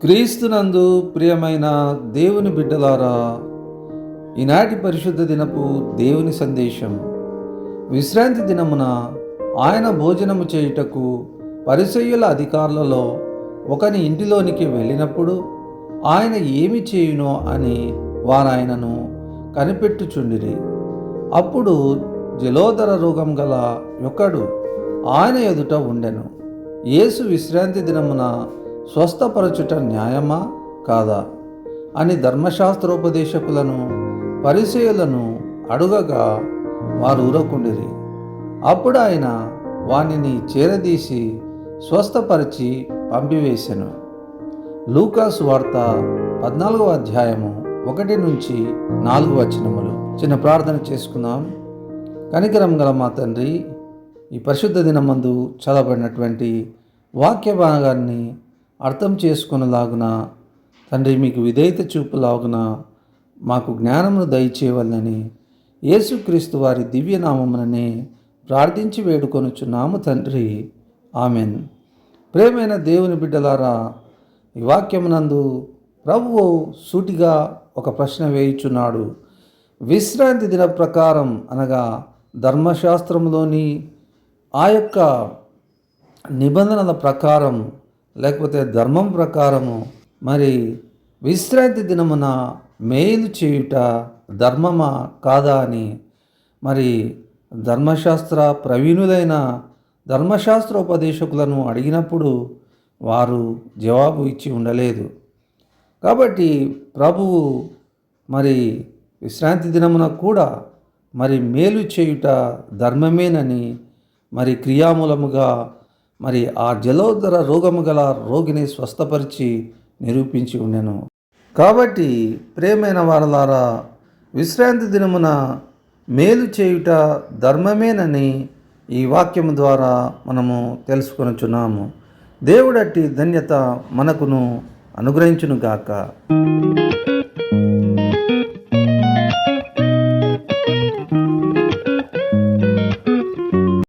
క్రీస్తునందు ప్రియమైన దేవుని బిడ్డలారా, ఈనాటి పరిశుద్ధ దినపు దేవుని సందేశం. విశ్రాంతి దినమున ఆయన భోజనము చేయుటకు పరిసయ్యుల అధికారులలో ఒకని ఇంటిలోనికి వెళ్ళినప్పుడు ఆయన ఏమి చేయునో అని వారాయనను కనిపెట్టుచుండిరి. అప్పుడు జలోదర రోగం గల ఒకడు ఆయన ఎదుట ఉండెను. యేసు విశ్రాంతి దినమున స్వస్థపరచుట న్యాయమా కాదా అని ధర్మశాస్త్రోపదేశకులను పరిసయ్యులను అడుగగా వారు ఊరకుండిరి. అప్పుడు ఆయన వానిని చేరదీసి స్వస్థపరిచి పంపివేశెను. లూకాసు వార్త 14వ అధ్యాయము 1 నుంచి 4 వచనములు. చిన్న ప్రార్థన చేసుకుందాం. కనికరం గల మా తండ్రి, ఈ పరిశుద్ధ దినమందు చదవబడినటువంటి వాక్య భాగాన్ని అర్థం చేసుకునేలాగున తండ్రి మీకు విధేయత చూపులాగున మాకు జ్ఞానమును దయచేయవలనని యేసుక్రీస్తు వారి దివ్యనామముననే ప్రార్థించి వేడుకొనుచున్నాము తండ్రి, ఆమెన్. ప్రేమైన దేవుని బిడ్డలారా, ఈ వాక్యమునందు ప్రభువు సూటిగా ఒక ప్రశ్న వేయుచున్నాడు. విశ్రాంతి దిన ప్రకారం అనగా ధర్మశాస్త్రంలోని ఆ యొక్క నిబంధనల ప్రకారం లేకపోతే ధర్మం ప్రకారము మరి విశ్రాంతి దినమున మేలు చేయుట ధర్మమా కాదా అని మరి ధర్మశాస్త్ర ప్రవీణులైన ధర్మశాస్త్రోపదేశకులను అడిగినప్పుడు వారు జవాబు ఇచ్చి ఉండలేదు. కాబట్టి ప్రభువు మరి విశ్రాంతి దినమున కూడా మరి మేలు చేయుట ధర్మమేనని మరి క్రియామూలముగా మరి ఆ జలోదర రోగము గల రోగిని స్వస్థపరిచి నిరూపించి ఉండెను. కాబట్టి ప్రేమైన వారలారా, విశ్రాంతి దినమున మేలు చేయుట ధర్మమేనని ఈ వాక్యము ద్వారా మనము తెలుసుకొనుచున్నాము. దేవుడట్టి ధన్యత మనకును అనుగ్రహించునుగాక.